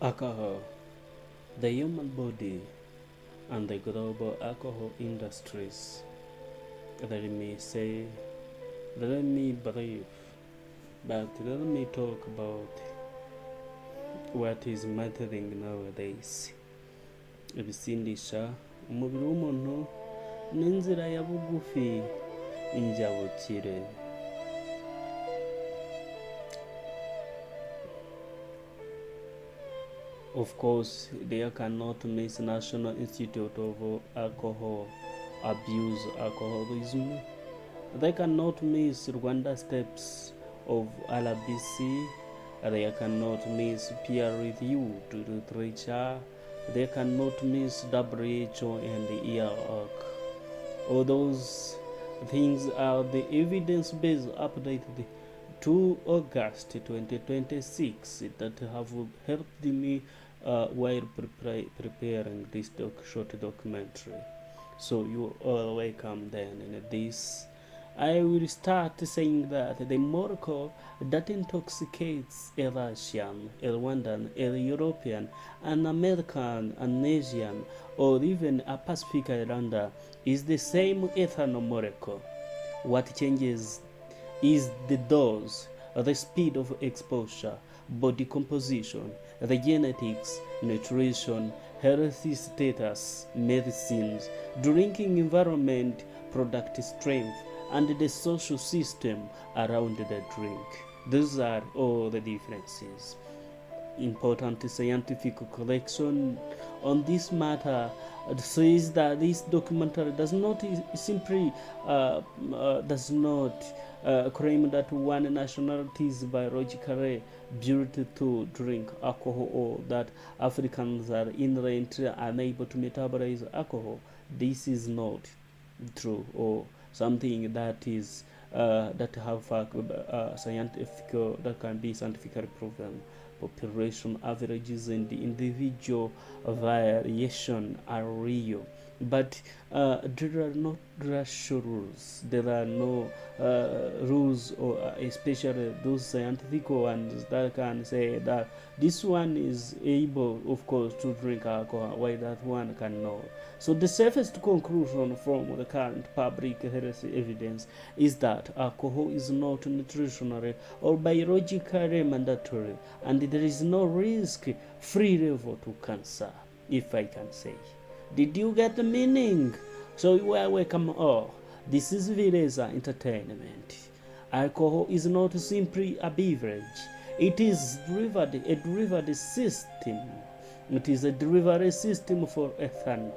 Alcohol, the human body, and the global alcohol industries. Let me say, let me believe, but let me talk about what is mattering nowadays. Ibisindisha umubiri w'umuntu n'inzira ya bugufi injyabukire. Of course, they cannot miss National Institute of Alcohol Abuse Alcoholism. They cannot miss Rwanda Steps of RBC. They cannot miss peer review to literature. They cannot miss WHO and the EROC. All those things are the evidence-based updated to August 2026 that have helped me while preparing this short documentary. So you are welcome then in this. I will start saying that the molecule that intoxicates a Russian, a Rwandan, a European, an American, an Asian, or even a Pacific Islander is the same ethanol molecule. What changes is the dose, the speed of exposure, body composition, the genetics, nutrition, healthy status, medicines, drinking environment, product strength, and the social system around the drink. Those are all the differences. Important scientific collection on this matter says that this documentary does not simply claim that one nationality is biologically built to drink alcohol or that Africans are inherently unable to metabolize alcohol. This is not true or something that is that have scientific that can be scientifically proven. Population averages and the individual variation are real, but there are not rational rules. There are no rules, or especially those scientific ones that can say that this one is able, of course, to drink alcohol, while that one cannot. So the safest conclusion from the current public health evidence is that alcohol is not nutritionally or biologically mandatory, and there is no risk-free level to cancer, if I can say. Did you get the meaning? So you are welcome all. This is Vileza Entertainment. Alcohol is not simply a beverage. It is a delivery system. It is a delivery system for ethanol.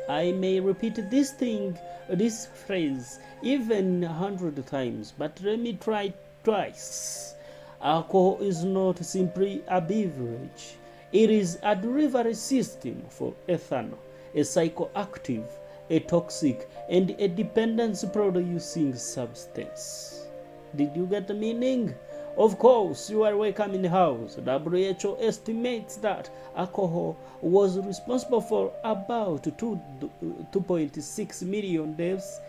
I may repeat this phrase even 100 times, but let me try twice. Alcohol is not simply a beverage. It is a delivery system for ethanol, a psychoactive, a toxic, and a dependence-producing substance. Did you get the meaning? Of course, you are welcome in the house. WHO estimates that alcohol was responsible for about 2.6 million deaths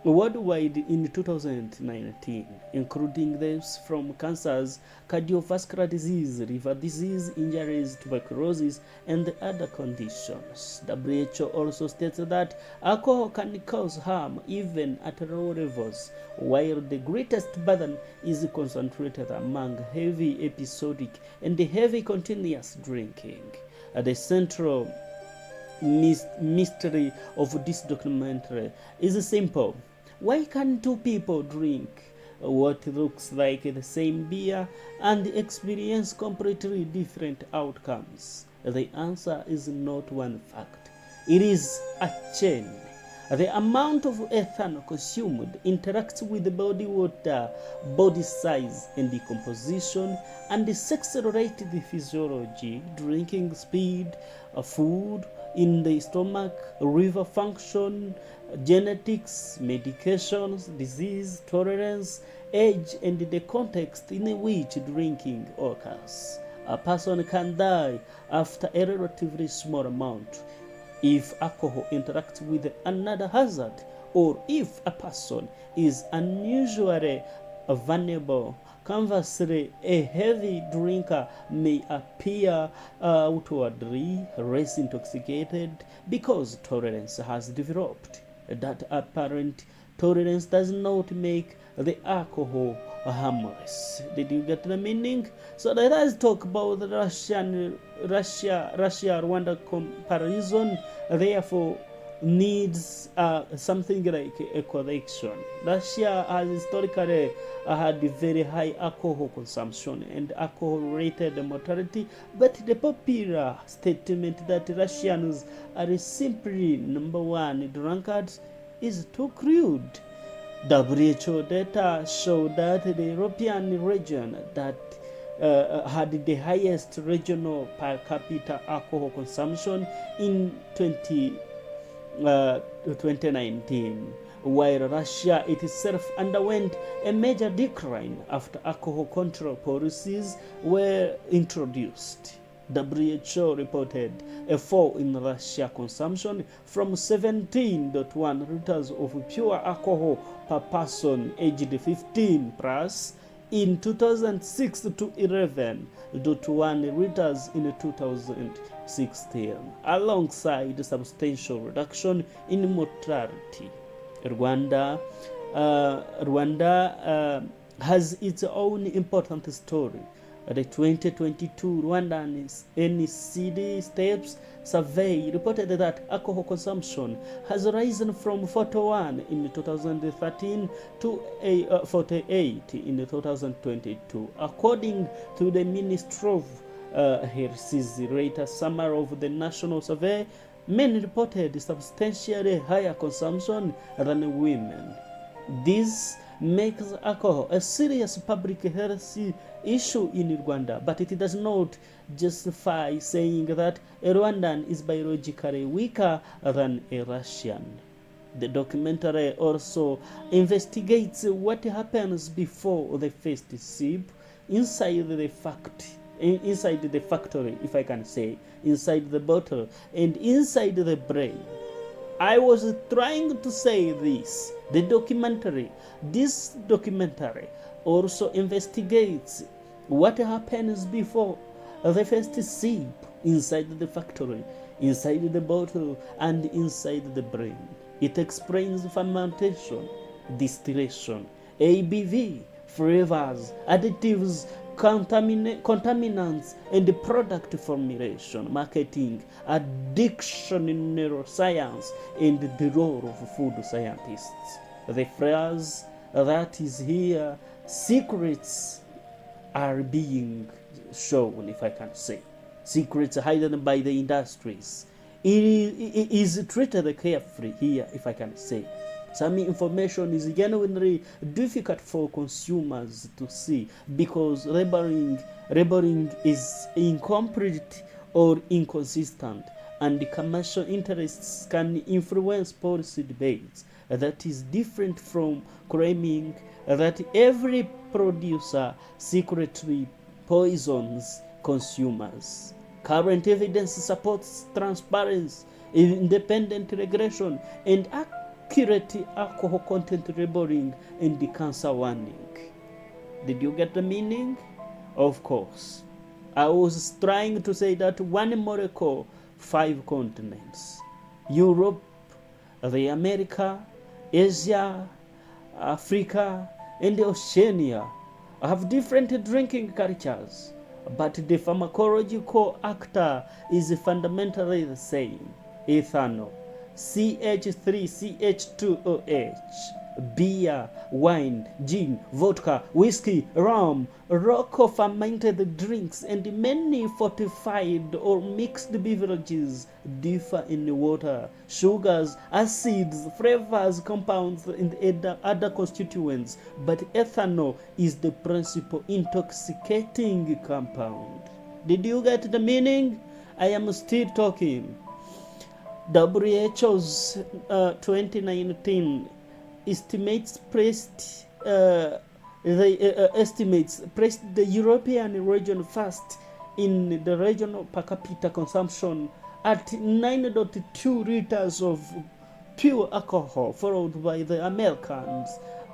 worldwide in 2019, including deaths from cancers, cardiovascular disease, liver disease, injuries, tuberculosis, and other conditions. WHO also states that alcohol can cause harm even at low levels, while the greatest burden is concentrated among heavy episodic and heavy continuous drinking. The central mystery of this documentary is simple. Why can two people drink what looks like the same beer and experience completely different outcomes? The answer is not one fact. It is a chain. The amount of ethanol consumed interacts with the body water, body size and decomposition, and the sex-related physiology, drinking speed, food in the stomach, liver function, genetics, medications, disease tolerance, age, and the context in which drinking occurs. A person can die after a relatively small amount if alcohol interacts with another hazard, or if a person is unusually vulnerable Conversely, a heavy drinker may appear outwardly less intoxicated because tolerance has developed. That apparent tolerance does not make the alcohol harmless. Did you get the meaning? So let us talk about the Russia-Rwanda comparison. Therefore, needs something like a correction. Russia has historically had very high alcohol consumption and alcohol-related mortality, but the popular statement that Russians are simply number one drunkards is too crude. WHO data show that the European region that had the highest regional per capita alcohol consumption in 2019, while Russia itself underwent a major decline after alcohol control policies were introduced. WHO reported a fall in Russia consumption from 17.1 liters of pure alcohol per person aged 15 plus in 2006 to 11.1 liters in 2016, alongside substantial reduction in mortality. Rwanda has its own important story. The 2022 Rwandan NCD Steps survey reported that alcohol consumption has risen from 41 in 2013 to 48 in 2022, according to the Ministry of Health's later summary of the national survey. Men reported substantially higher consumption than women. This makes alcohol a serious public health issue in Rwanda, but it does not justify saying that a Rwandan is biologically weaker than a Russian. The documentary also investigates what happens before the first sip inside the factory, if I can say, inside the bottle and inside the brain. I was trying to say this. This documentary also investigates what happens before the first sip inside the factory, inside the bottle, and inside the brain. It explains fermentation, distillation, ABV, flavors, additives, contaminants, and product formulation, marketing, addiction in neuroscience, and the role of food scientists. The phrase that is here, secrets are being shown, if I can say. Secrets hidden by the industries. It is treated carefully here, if I can say. Some information is genuinely difficult for consumers to see because labeling is incomplete or inconsistent, and commercial interests can influence policy debates. That is different from claiming that every producer secretly poisons consumers. Current evidence supports transparency, independent regulation, and accurate alcohol content labeling and the cancer warning. Did you get the meaning? Of course. I was trying to say that one molecule, 5 continents. Europe, the America, Asia, Africa, and Oceania have different drinking cultures, but the pharmacological actor is fundamentally the same. Ethanol, CH3CH2OH, beer, wine, gin, vodka, whiskey, rum, local fermented drinks, and many fortified or mixed beverages differ in water, sugars, acids, flavors, compounds, and other constituents, but ethanol is the principal intoxicating compound. Did you get the meaning? I am still talking. WHO's 2019 estimates placed the European region first in the regional per capita consumption at 9.2 liters of pure alcohol, followed by the Americans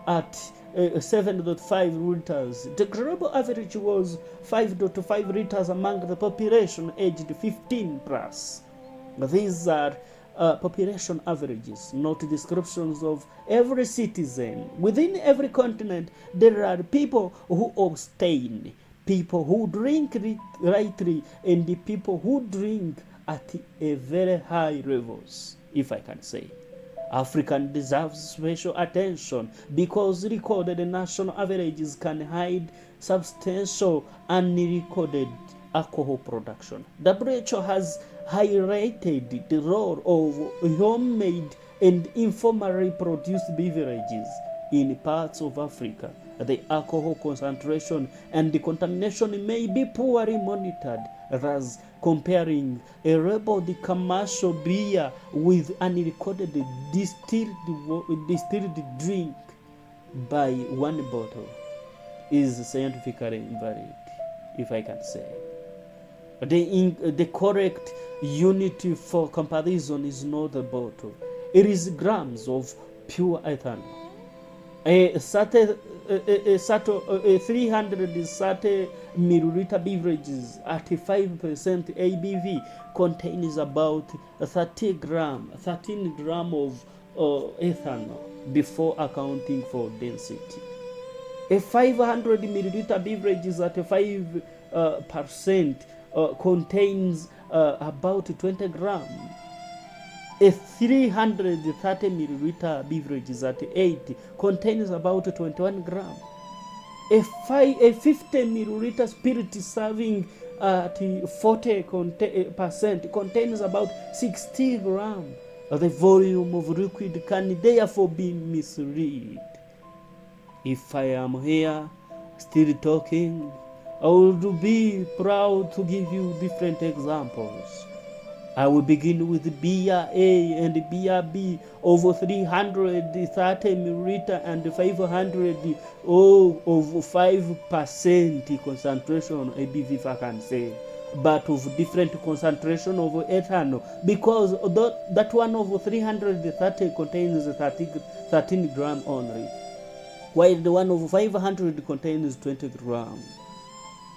at 7.5 liters. The global average was 5.5 liters among the population aged 15 plus. These are population averages, not descriptions of every citizen. Within every continent, there are people who abstain, people who drink rightly, and the people who drink at a very high levels, if I can say. Africa deserves special attention because recorded national averages can hide substantial unrecorded alcohol production. WHO has highlighted the role of homemade and informally produced beverages in parts of Africa. The alcohol concentration and the contamination may be poorly monitored, thus comparing a labeled commercial beer with unrecorded distilled drink by one bottle is scientifically invalid, if I can say. The correct unit for comparison is not the bottle. It is grams of pure ethanol. A 330 milliliter beverages at 5% ABV contains about 13 gram of ethanol before accounting for density. A 500 milliliter beverages at 5% contains about 20 grams. A 330 milliliter beverages at 8 contains about 21 grams. A 50 milliliter spirit serving at 40% contains about 60 grams. The volume of liquid can therefore be mislead. If I am here still talking, I would be proud to give you different examples. I will begin with beer A and beer B over 330 milliliter and 500 of 5% concentration ABV, if I can say, but of different concentration of ethanol, because that one of 330 contains 13 grams only, while the one of 500 contains 20 grams.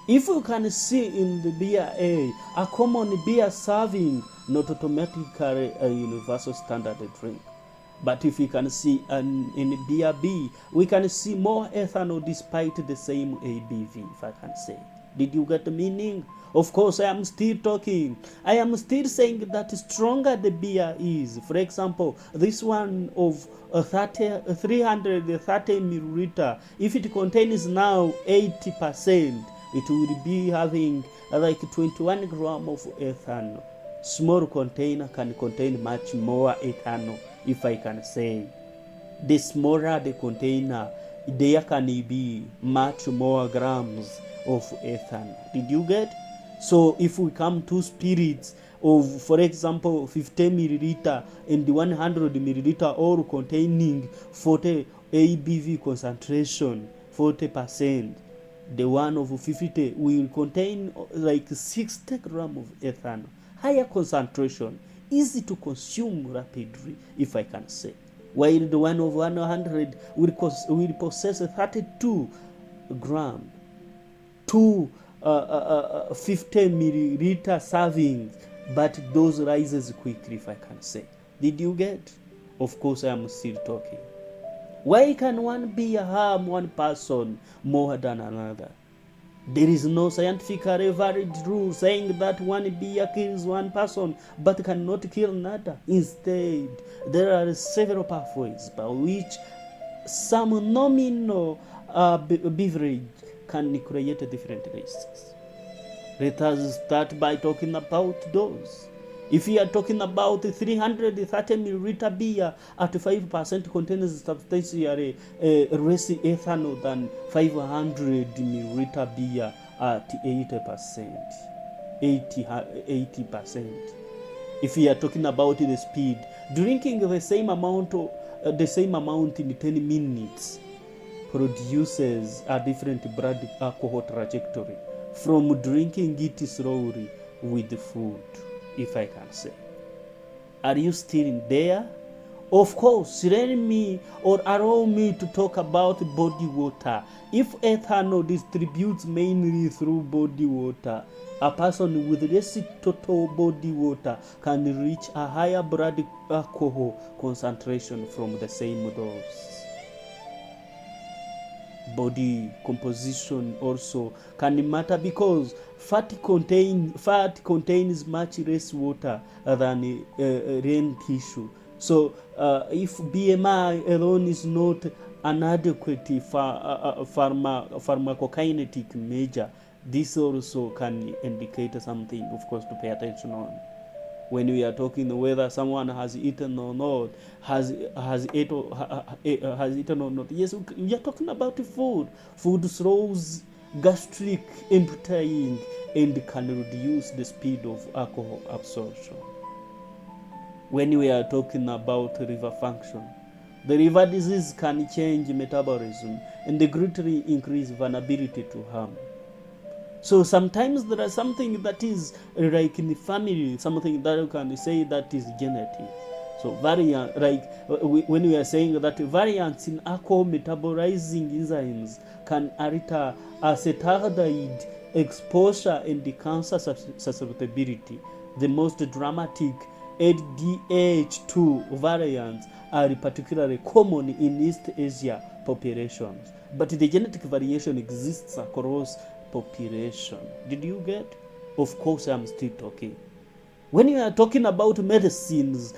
If you can see in the beer A, a common beer serving, not automatically a universal standard drink. But if you can see in beer B, we can see more ethanol despite the same ABV, if I can say. Did you get the meaning? Of course, I am still talking. I am still saying that stronger the beer is. For example, this one of 330 milliliter, if it contains now 80%, it will be having like 21 grams of ethanol. Small container can contain much more ethanol, if I can say. The smaller the container, there can be much more grams of ethanol. Did you get? So if we come to spirits of, for example, 50 milliliter and 100 milliliter, all containing 40 ABV concentration, 40%, the one of 50 will contain like 60 grams of ethanol. Higher concentration, easy to consume rapidly, if I can say. While the one of 100 will possess 32 grams, 50 milliliter servings, but those rises quickly, if I can say. Did you get? Of course, I am still talking. Why can one beer harm one person more than another? There is no scientifically valid rule saying that one beer kills one person but cannot kill another. Instead, there are several pathways by which some nominal beverage can create different risks. Let us start by talking about those. If we are talking about 330 milliliter beer at 5% contains substantially less ethanol than 500 milliliter beer at 80%. If we are talking about the speed, drinking the same amount in 10 minutes produces a different blood alcohol trajectory from drinking it slowly with food, if I can say. Are you still in there, Of course, let me or allow me to talk about body water. If ethanol distributes mainly through body water, a person with less total body water can reach a higher blood alcohol concentration from the same dose. Body composition also can matter because fat contains much less water than lean tissue. So if BMI alone is not an adequate pharmacokinetic measure, this also can indicate something, of course, to pay attention on. When we are talking whether someone has eaten or not, has eaten or not. Yes, we are talking about food. Food slows gastric emptying and can reduce the speed of alcohol absorption. When we are talking about liver function, the liver disease can change metabolism and greatly increase vulnerability to harm. So sometimes there is something that is like in the family, something that you can say that is genetic. So variant, like when we are saying that variants in alcohol metabolizing enzymes can alter acetaldehyde exposure and the cancer susceptibility. The most dramatic LDH2 variants are particularly common in East Asia populations, but the genetic variation exists across population. Did you get? Of course, I'm still talking. When you are talking about medicines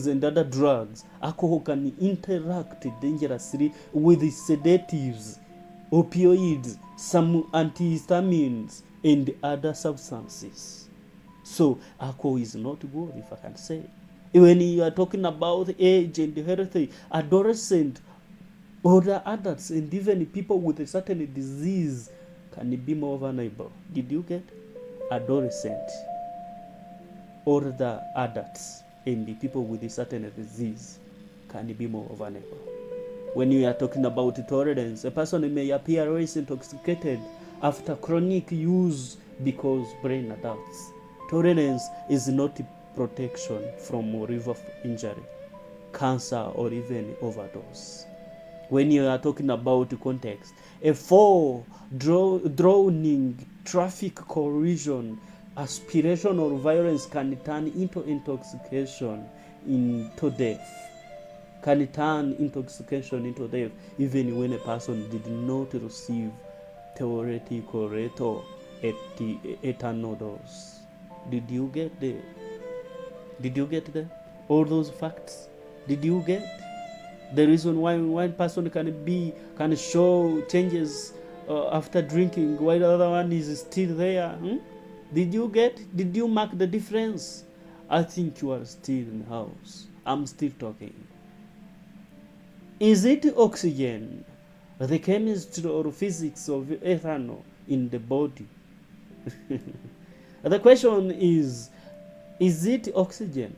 and other drugs, alcohol can interact dangerously with sedatives, opioids, some antihistamines, and other substances. So alcohol is not good, if I can say. When you are talking about age and healthy, adolescent, older adults, and even people with a certain disease can be more vulnerable. Did you get? Adolescent, older adults, and the people with a certain disease can be more vulnerable. When you are talking about tolerance, a person may appear less intoxicated after chronic use because brain adults. Tolerance is not protection from liver injury, cancer, or even overdose. When you are talking about context, a fall, drowning, traffic collision, aspiration or violence can turn into intoxication into death. Can turn intoxication into death even when a person did not receive theoretical lethal ethanol dose. Did you get all those facts? Did you get the reason why one person can show changes after drinking while the other one is still there? Did you mark the difference? I think you are still in the house. I'm still talking. Is it oxygen, the chemistry or physics of ethanol in the body? The question is it oxygen?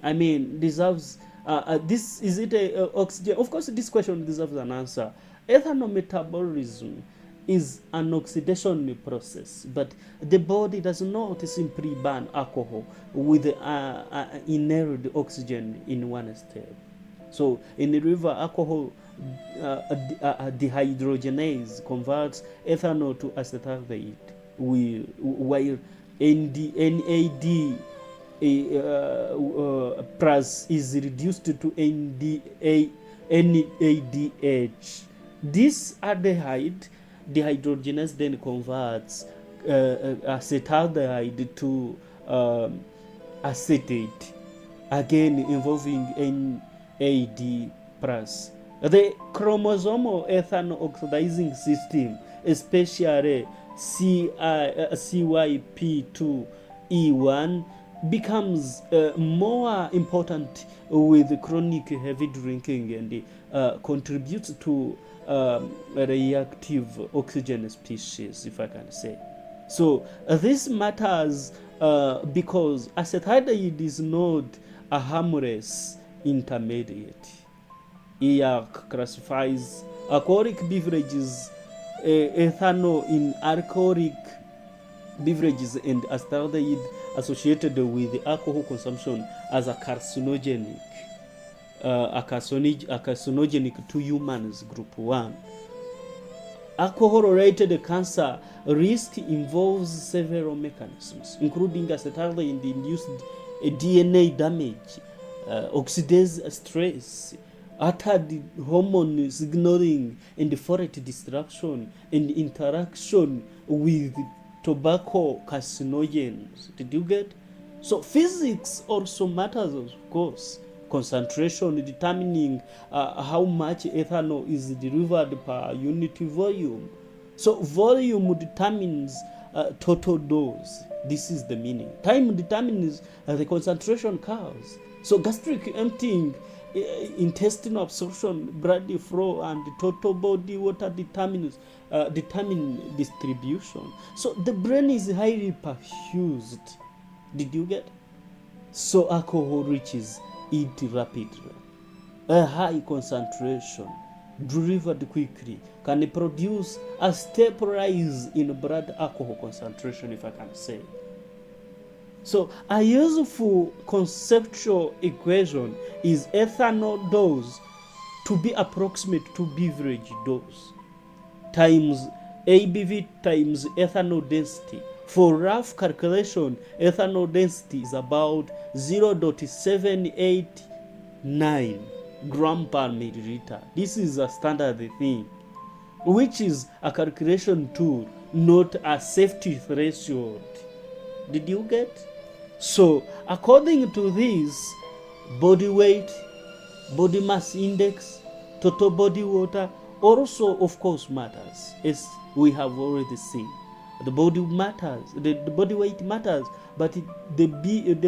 I mean, deserves this, is it a oxygen? Of course, this question deserves an answer. Ethanol metabolism is an oxidation process, but the body does not simply burn alcohol with inhaled oxygen in one step. So in the liver, alcohol dehydrogenase converts ethanol to acetaldehyde, while NAD plus is reduced to NADH. This aldehyde dehydrogenase then converts acetaldehyde to acetate, again involving NAD plus. The chromosomal ethanol oxidizing system, especially CYP2E1, becomes more important with chronic heavy drinking and contributes to reactive oxygen species, if I can say. So this matters because acetaldehyde is not a harmless intermediate. EAC classifies alcoholic beverages ethanol in alcoholic beverages and acetaldehyde associated with alcohol consumption as a carcinogenic, to humans, group 1. Alcohol-related cancer risk involves several mechanisms, including acetaldehyde-induced DNA damage, oxidase stress, altered hormone signaling, and folate destruction, and interaction with tobacco carcinogens. Did you get? So physics also matters, of course. Concentration determining how much ethanol is delivered per unit volume. So volume determines total dose. This is the meaning. Time determines the concentration curves. So gastric emptying, intestinal absorption, blood flow, and total body water determine distribution. So the brain is highly perfused. Did you get? So alcohol reaches it rapidly. A high concentration delivered quickly can produce a step rise in blood alcohol concentration, if I can say. So a useful conceptual equation is ethanol dose to be approximate to beverage dose times ABV times ethanol density. For rough calculation, ethanol density is about 0.789 gram per milliliter. This is a standard thing, which is a calculation tool, not a safety threshold. Did you get? So, according to this, body weight, body mass index, total body water also, of course, matters, as we have already seen. The body matters, the body weight matters, but the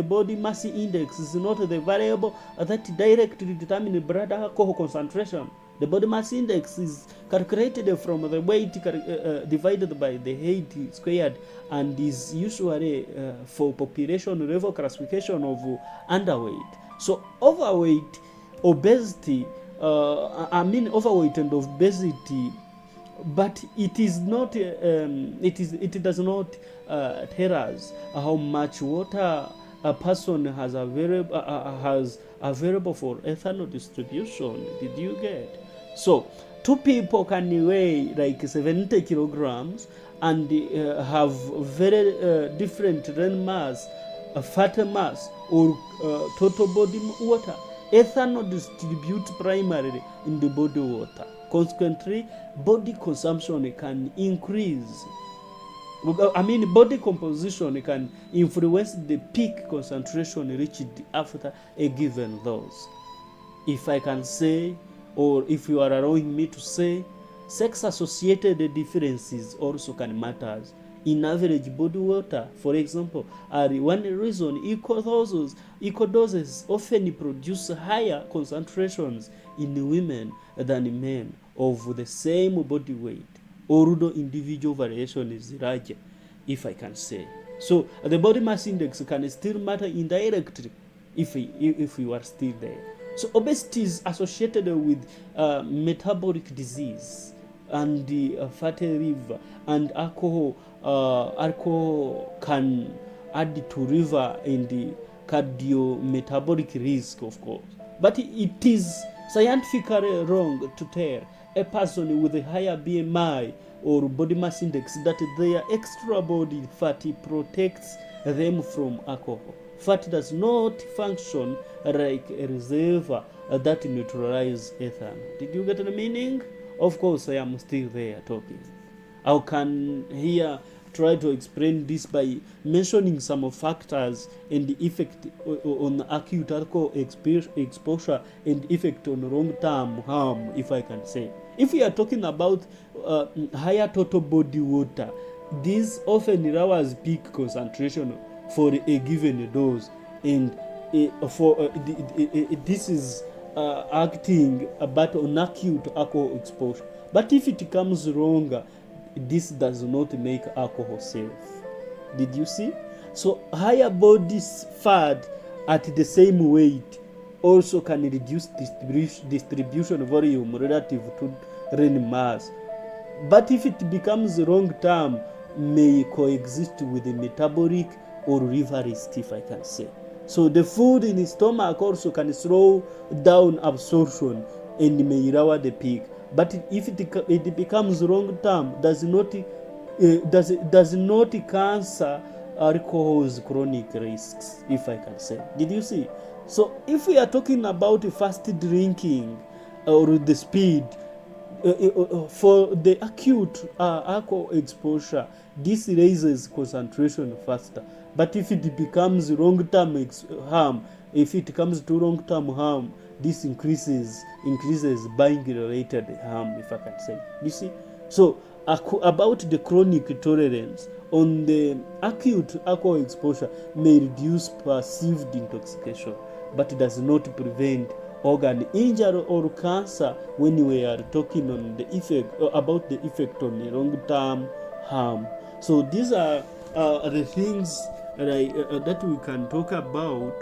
body mass index is not the variable that directly determines blood alcohol concentration. The body mass index is calculated from the weight divided by the height squared, and is usually for population level classification of underweight. So overweight, obesity, overweight and obesity, but it is not. It does not tell us how much water a person has available for ethanol distribution. Did you get? So 2 people can weigh like 70 kilograms and have very different lean mass, fat mass, or total body water. Ethanol distributes primarily in the body water. Consequently, body consumption can increase. Body composition can influence the peak concentration reached after a given dose. If I can say, or if you are allowing me to say, sex-associated differences also can matter. In average body water, for example, are one reason equal doses often produce higher concentrations in women than men of the same body weight, although individual variation is larger, if I can say. So the body mass index can still matter indirectly if you are still there. So obesity is associated with metabolic disease and fatty liver, and alcohol can add to liver and the cardiometabolic risk, of course. But it is scientifically wrong to tell a person with a higher BMI or body mass index that their extra body fat protects them from alcohol. Fat does not function like a reservoir that neutralizes ethanol. Did you get the meaning? Of course, I am still there talking. I can here try to explain this by mentioning some factors and the effect on acute alcohol exposure and effect on long-term harm, if I can say. If we are talking about higher total body water, this often lowers peak concentration for a given dose, and this is acting but on acute alcohol exposure. But if it comes longer, this does not make alcohol safe. Did you see? So higher body fat at the same weight also can reduce distribution volume relative to lean mass. But if it becomes long term, may coexist with the metabolic or liver rest, if I can say. So the food in the stomach also can slow down absorption and may lower the peak. But if it becomes long term, does not cancer alcohol's chronic risks, if I can say. Did you see? So if we are talking about fast drinking or the speed, for the acute alcohol exposure, this raises concentration faster. But if it becomes long-term harm, if it comes to long-term harm, this increases buying-related harm, if I can say. You see? So about the chronic tolerance, on the acute alcohol exposure may reduce perceived intoxication, but does not prevent organ injury or cancer when we are talking on the effect about the effect on the long-term harm. So these are the things that we can talk about.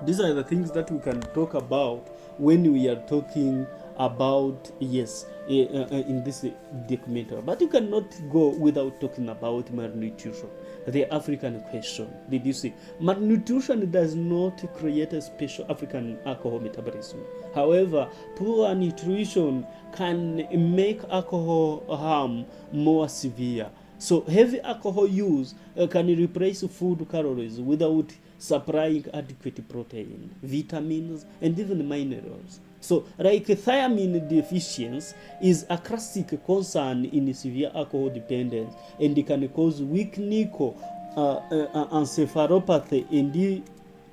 These are the things that we can talk about when we are talking about, yes, in this documentary. But you cannot go without talking about malnutrition, the African question. Did you see? Malnutrition does not create a special African alcohol metabolism. However, poor nutrition can make alcohol harm more severe. So heavy alcohol use can replace food calories without supplying adequate protein, vitamins, and even minerals. So, like thiamine deficiency is a classic concern in severe alcohol dependence, and it can cause weak nickel encephalopathy, and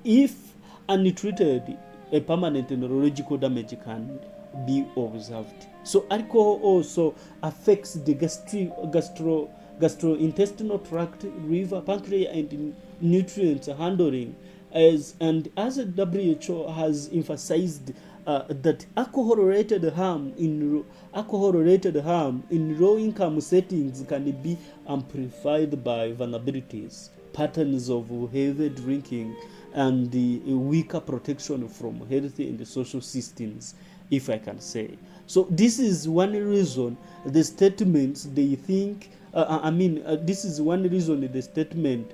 if untreated, a permanent neurological damage can be observed. So, alcohol also affects the gastrointestinal tract, liver, pancreas, and nutrients handling, as the WHO has emphasized that alcohol-related harm in low-income settings can be amplified by vulnerabilities, patterns of heavy drinking, and the weaker protection from healthy and social systems, if I can say. So this is one reason the statements they think. This is one reason the statement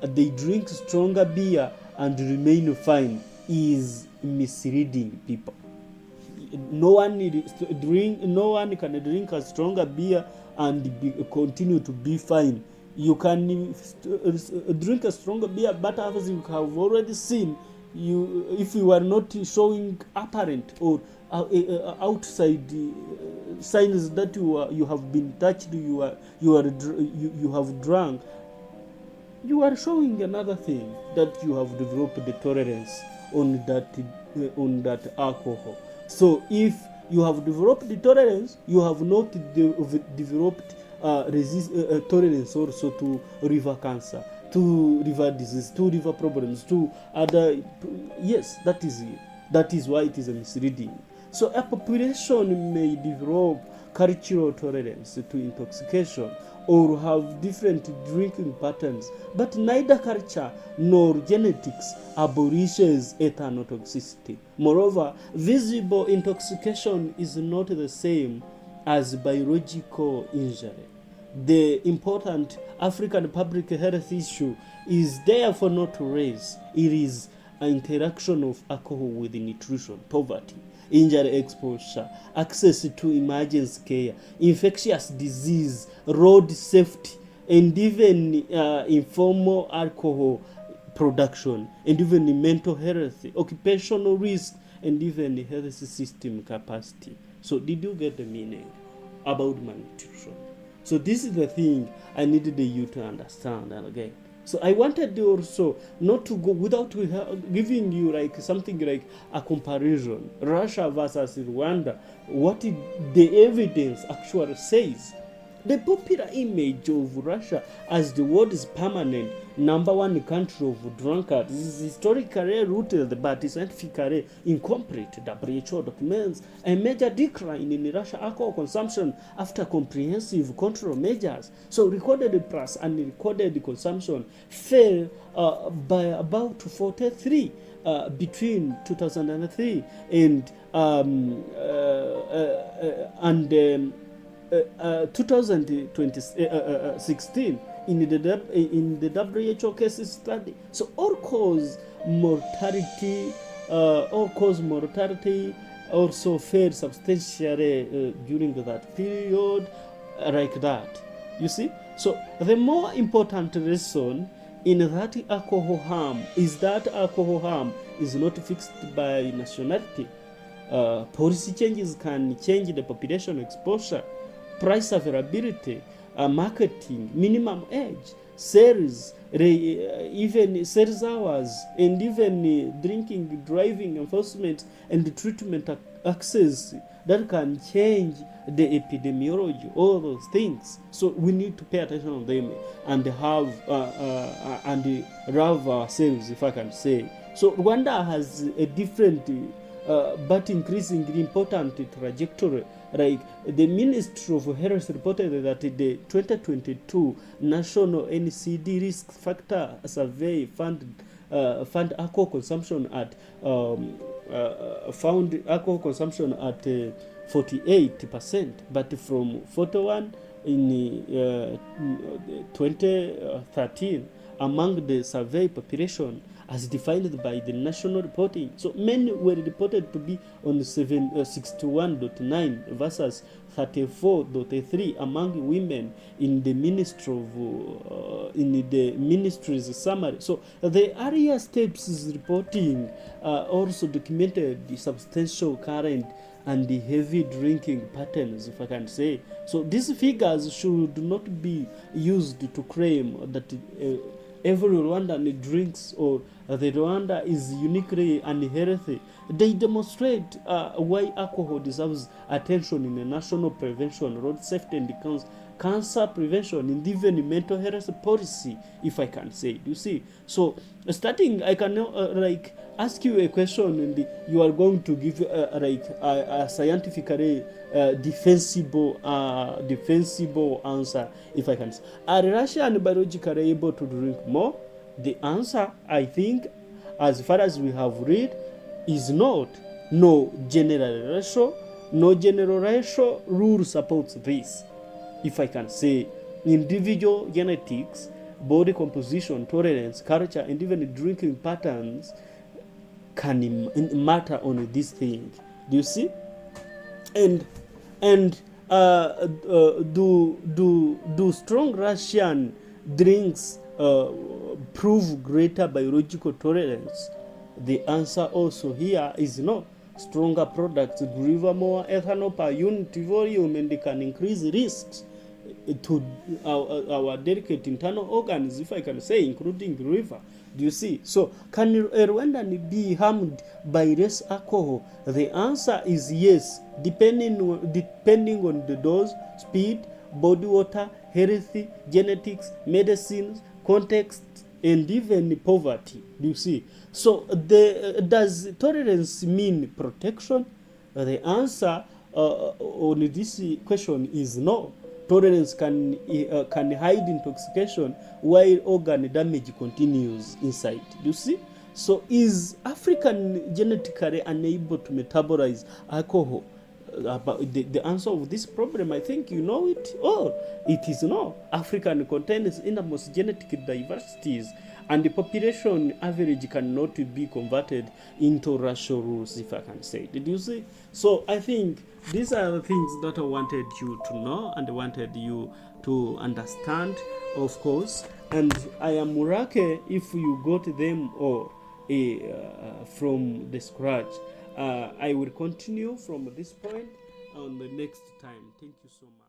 they drink stronger beer and remain fine is misleading people. No one can drink a stronger beer and continue to be fine. You can drink a stronger beer, but as you have already seen, if you are not showing apparent or outside signs that you have been touched, you have drunk, you are showing another thing, that you have developed the tolerance on that alcohol. So if you have developed the tolerance, you have not developed tolerance also to liver cancer, to liver disease, to liver problems, to other. Yes, that is why it is misleading. So a population may develop cultural tolerance to intoxication or have different drinking patterns, but neither culture nor genetics abolishes ethanol toxicity. Moreover, visible intoxication is not the same as biological injury. The important African public health issue is therefore not race. It is an interaction of alcohol with nutrition, poverty, injury exposure, access to emergency care, infectious disease, road safety, and even informal alcohol production, and even mental health, occupational risk, and even health system capacity. So did you get the meaning about malnutrition? So this is the thing I needed you to understand. And again, so I wanted also not to go without giving you like something like a comparison, Russia versus Rwanda, what the evidence actually says. The popular image of Russia as the world's permanent number one country of drunkards is historically rooted but scientifically incomplete. WHO documents a major decline in Russian alcohol consumption after comprehensive control measures. So recorded plus unrecorded consumption fell by about 43 between 2003 and 2016 in the WHO case study. So all cause mortality also fell substantially during that period, like that. You see? So the more important lesson in that alcohol harm is that alcohol harm is not fixed by nationality. Policy changes can change the population exposure, price availability, marketing, minimum age, sales, even sales hours, and even drinking, driving enforcement and treatment access that can change the epidemiology, all those things. So we need to pay attention on them and have ourselves, if I can say. So Rwanda has a different but increasingly important trajectory. Like the Ministry of Health reported that the 2022 National NCD Risk Factor Survey found alcohol consumption at 48%, but from 41 in 2013 among the survey population as defined by the national reporting. So men were reported to be on 61.9 versus 34.3 among women in the ministry's summary. So the area steps reporting also documented the substantial current and the heavy drinking patterns, if I can say. So these figures should not be used to claim that every Rwandan drinks or the Rwanda is uniquely unhealthy. They demonstrate why alcohol deserves attention in a national prevention, road safety and cancer prevention, and even mental health policy, if I can say. You see, so starting, I can ask you a question, and you are going to give a scientifically defensible answer, if I can say. Are Russian biologically able to drink more? The answer, I think, as far as we have read, is not. No general ratio rule supports this, if I can say. Individual genetics, body composition, tolerance, culture, and even drinking patterns can matter on this thing. Do you see? And do strong Russian drinks prove greater biological tolerance? The answer also here is no. Stronger products deliver more ethanol per unit volume, and they can increase risks to our delicate internal organs, if I can say, including the liver. Do you see? So can a Rwandan be harmed by less alcohol? The answer is yes, depending on the dose, speed, body water, health, genetics, medicines, context, and even poverty. Do you see? So does tolerance mean protection? The answer on this question is no. Tolerance can hide intoxication while organ damage continues inside. Do you see? So is African genetically unable to metabolize alcohol? About the answer of this problem, I think you know it all. It is no. African contains enormous genetic diversities, and the population average cannot be converted into racial rules, if I can say. Did you see? So I think these are the things that I wanted you to know and I wanted you to understand, of course. And I am lucky if you got them all from the scratch. I will continue from this point on the next time. Thank you so much.